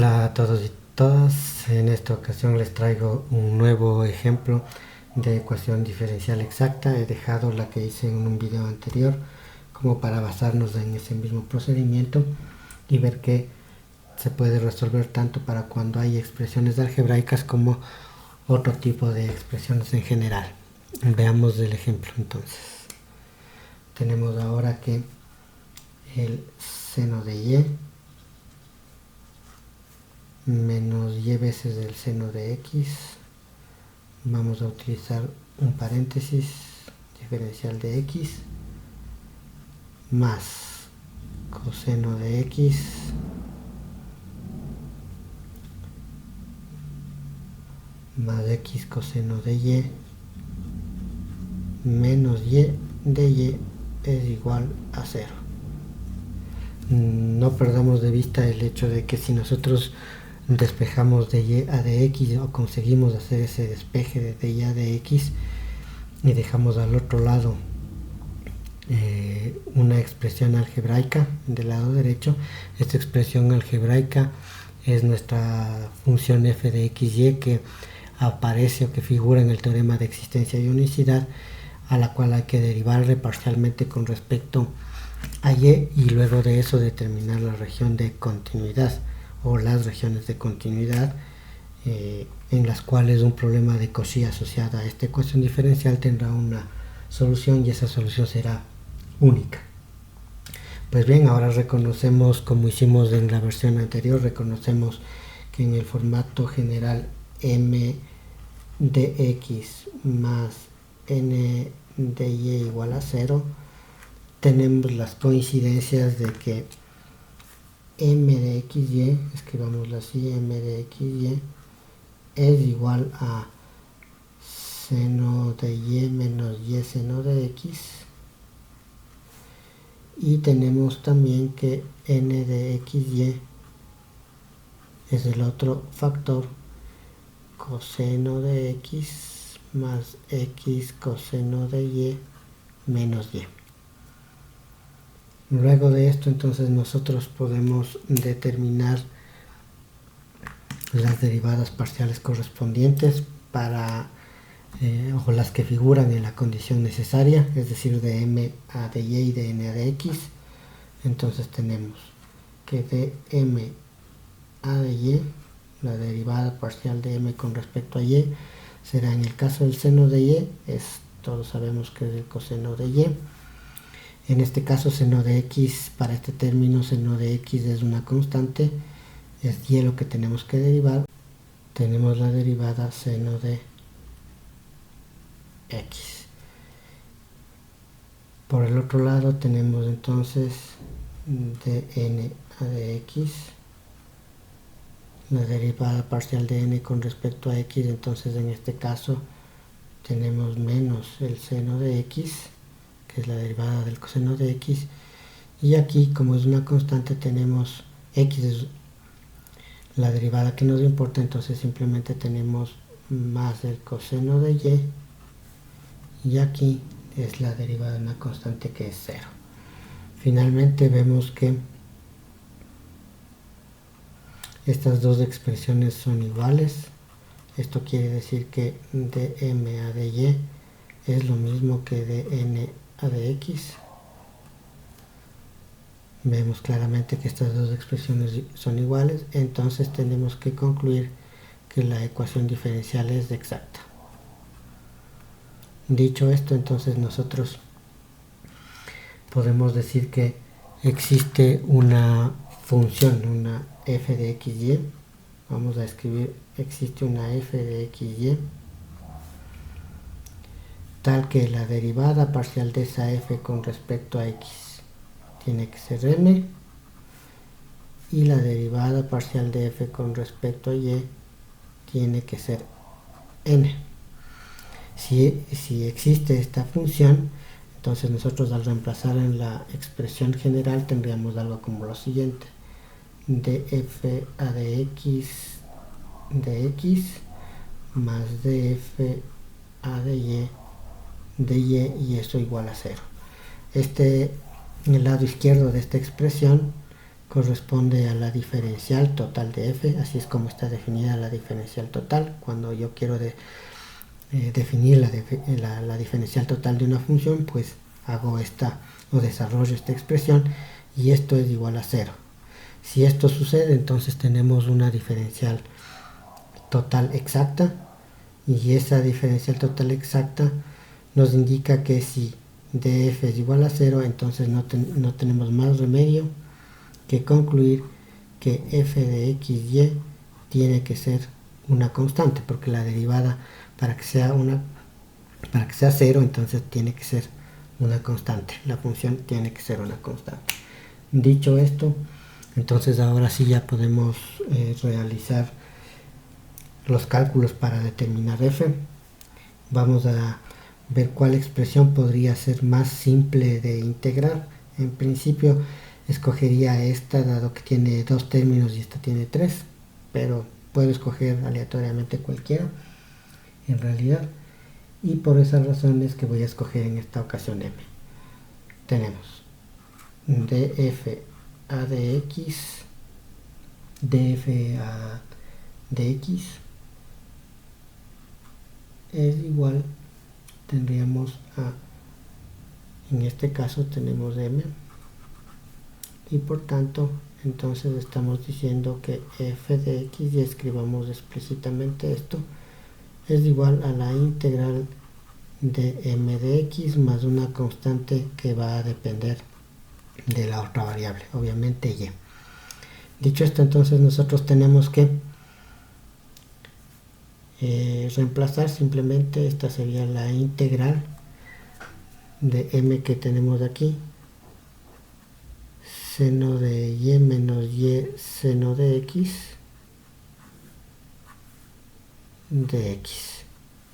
Hola a todos y todas, en esta ocasión les traigo un nuevo ejemplo de ecuación diferencial exacta. He dejado la que hice en un video anterior como para basarnos en ese mismo procedimiento y ver que se puede resolver tanto para cuando hay expresiones algebraicas como otro tipo de expresiones en general. Veamos el ejemplo entonces. Tenemos ahora que el seno de y menos y veces el seno de x, vamos a utilizar un paréntesis diferencial de x más coseno de x más x coseno de y menos y de y es igual a 0. No perdamos de vista el hecho de que si nosotros despejamos de y a de x o conseguimos hacer ese despeje de y a de x y dejamos al otro lado una expresión algebraica del lado derecho, esta expresión algebraica es nuestra función f de xy que aparece o que figura en el teorema de existencia y unicidad, a la cual hay que derivarle parcialmente con respecto a y luego de eso determinar la región de continuidad o las regiones de continuidad en las cuales un problema de Cauchy asociado a esta ecuación diferencial tendrá una solución y esa solución será única. Pues bien, ahora reconocemos, como hicimos en la versión anterior, reconocemos que en el formato general m de x más n de y igual a 0, tenemos las coincidencias de que m de xy, escribámoslo así, m de xy es igual a seno de y menos y seno de x, y tenemos también que n de xy es el otro factor coseno de x más x coseno de y menos y. Luego de esto entonces nosotros podemos determinar las derivadas parciales correspondientes para o las que figuran en la condición necesaria, es decir, de m a de y y de n a de x. Entonces tenemos que de m a de y, la derivada parcial de m con respecto a y será, en el caso del seno de y, todos sabemos que es el coseno de y. En este caso seno de x, para este término seno de x es una constante, es y lo que tenemos que derivar. Tenemos la derivada seno de x. Por el otro lado tenemos entonces de n a de x, la derivada parcial de n con respecto a x, entonces en este caso tenemos menos el seno de x, que es la derivada del coseno de x, y aquí como es una constante tenemos x es la derivada que nos importa, entonces simplemente tenemos más el coseno de y aquí es la derivada de una constante que es 0. Finalmente vemos que estas dos expresiones son iguales. Esto quiere decir que de m a de y es lo mismo que de n a de x. Vemos claramente que estas dos expresiones son iguales, entonces tenemos que concluir que la ecuación diferencial es exacta. Dicho esto, entonces nosotros podemos decir que existe una función, una f de xy. Vamos a escribir, existe una f de xy tal que la derivada parcial de esa f con respecto a x tiene que ser n, y la derivada parcial de f con respecto a y tiene que ser n. Si existe esta función, entonces nosotros al reemplazar en la expresión general tendríamos algo como lo siguiente: df a de x más df a de y esto igual a 0. El lado izquierdo de esta expresión corresponde a la diferencial total de f. Así es como está definida la diferencial total. Cuando yo quiero definir la diferencial total de una función, pues hago desarrollo esta expresión, y esto es igual a 0. Si esto sucede, entonces tenemos una diferencial total exacta, y esa diferencial total exacta nos indica que si df es igual a 0, entonces no tenemos más remedio que concluir que f de xy tiene que ser una constante, porque la derivada para que sea 0, entonces tiene que ser una constante. La función tiene que ser una constante. Dicho esto, entonces ahora sí ya podemos realizar los cálculos para determinar f. Vamos a ver cuál expresión podría ser más simple de integrar. En principio escogería esta, dado que tiene 2 términos y esta tiene 3, pero puedo escoger aleatoriamente cualquiera en realidad, y por esa razón es que voy a escoger en esta ocasión m. Tenemos df a de x, df a de x es igual, tendríamos en este caso tenemos m, y por tanto entonces estamos diciendo que f de x, y escribamos explícitamente esto, es igual a la integral de m de x más una constante que va a depender de la otra variable, obviamente y. Dicho esto, entonces nosotros tenemos que reemplazar simplemente. Esta sería la integral de m que tenemos aquí, seno de y menos y seno de x de x,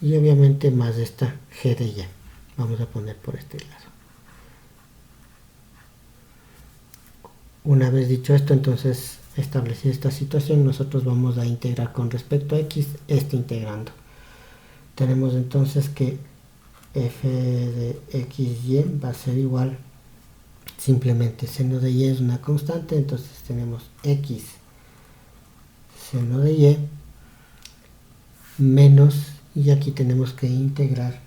y obviamente más esta g de y. Vamos a poner por este lado. Una vez dicho esto, entonces establecida esta situación, nosotros vamos a integrar con respecto a x, integrando. Tenemos entonces que f de xy va a ser igual, simplemente seno de y es una constante, entonces tenemos x seno de y menos, y aquí tenemos que integrar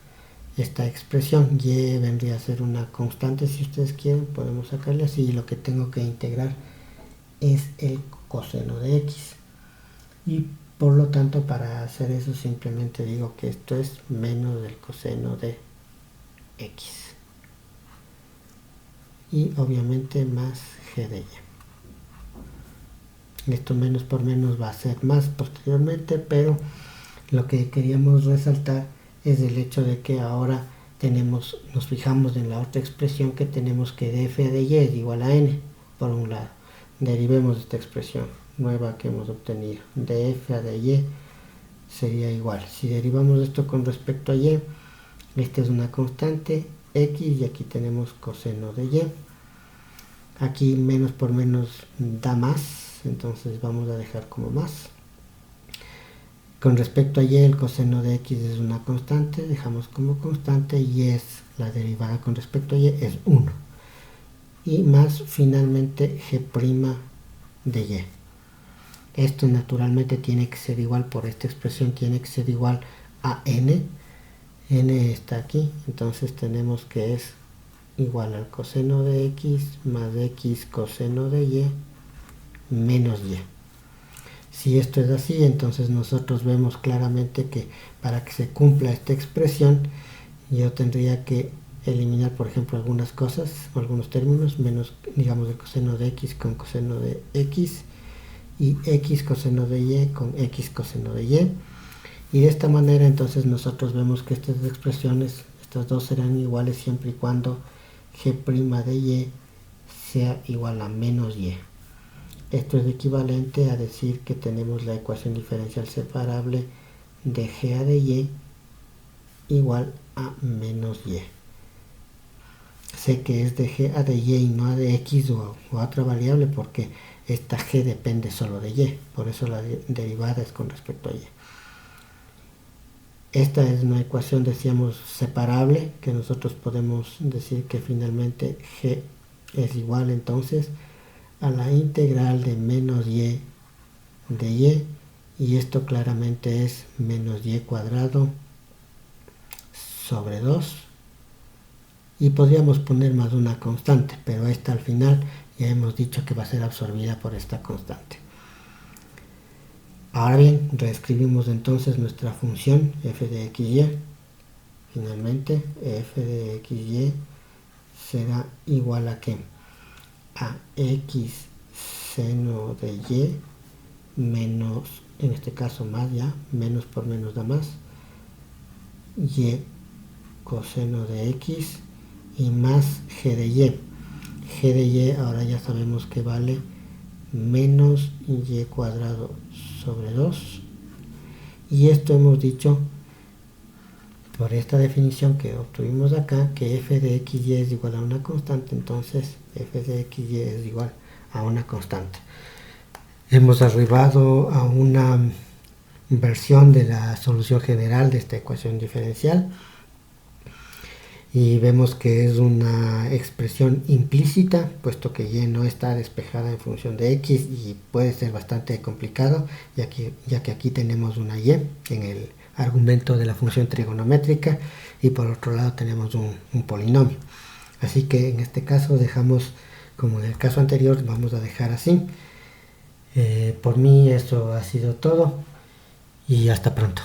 esta expresión. Y vendría a ser una constante, si ustedes quieren podemos sacarle así, y lo que tengo que integrar es el coseno de x, y por lo tanto para hacer eso simplemente digo que esto es menos el coseno de x, y obviamente más g de y. Esto menos por menos va a ser más posteriormente, pero lo que queríamos resaltar es el hecho de que ahora nos fijamos en la otra expresión, que tenemos que df de y es igual a n. Por un lado, derivemos esta expresión nueva que hemos obtenido, df de y sería igual, si derivamos esto con respecto a y, esta es una constante x, y aquí tenemos coseno de y. Aquí menos por menos da más, entonces vamos a dejar como más. Con respecto a y, el coseno de x es una constante, dejamos como constante, y es la derivada con respecto a y es 1. Y más finalmente g' de y. Esto naturalmente tiene que ser igual, por esta expresión tiene que ser igual a n. N está aquí, entonces tenemos que es igual al coseno de x más x coseno de y menos y. Si esto es así, entonces nosotros vemos claramente que para que se cumpla esta expresión, yo tendría que eliminar, por ejemplo, algunas cosas, algunos términos, menos, digamos, el coseno de x con coseno de x, y x coseno de y con x coseno de y. Y de esta manera entonces nosotros vemos que estas expresiones, estas dos serán iguales siempre y cuando g' de y sea igual a menos y. Esto es equivalente a decir que tenemos la ecuación diferencial separable de g a de y igual a menos y. Sé que es de g a de y no a de x o otra variable, porque esta g depende solo de y, por eso la derivada es con respecto a y. Esta es una ecuación, decíamos, separable, que nosotros podemos decir que finalmente g es igual entonces a la integral de menos y de y, y esto claramente es menos y cuadrado sobre 2, y podríamos poner más una constante, pero esta al final ya hemos dicho que va a ser absorbida por esta constante. Ahora bien, reescribimos entonces nuestra función f de xy. Finalmente, f de xy será igual a ¿qué? A x seno de y menos, en este caso más ya, menos por menos da más, y coseno de x y más g de y. G de y ahora ya sabemos que vale menos y cuadrado sobre 2, y esto hemos dicho por esta definición que obtuvimos acá, que f de xy es igual a una constante, entonces f de xy es igual a una constante. Hemos arribado a una versión de la solución general de esta ecuación diferencial, y vemos que es una expresión implícita, puesto que y no está despejada en función de x, y puede ser bastante complicado, ya que aquí tenemos una y en el argumento de la función trigonométrica, y por otro lado tenemos un polinomio. Así que en este caso dejamos, como en el caso anterior, vamos a dejar así. Por mí eso ha sido todo, y hasta pronto.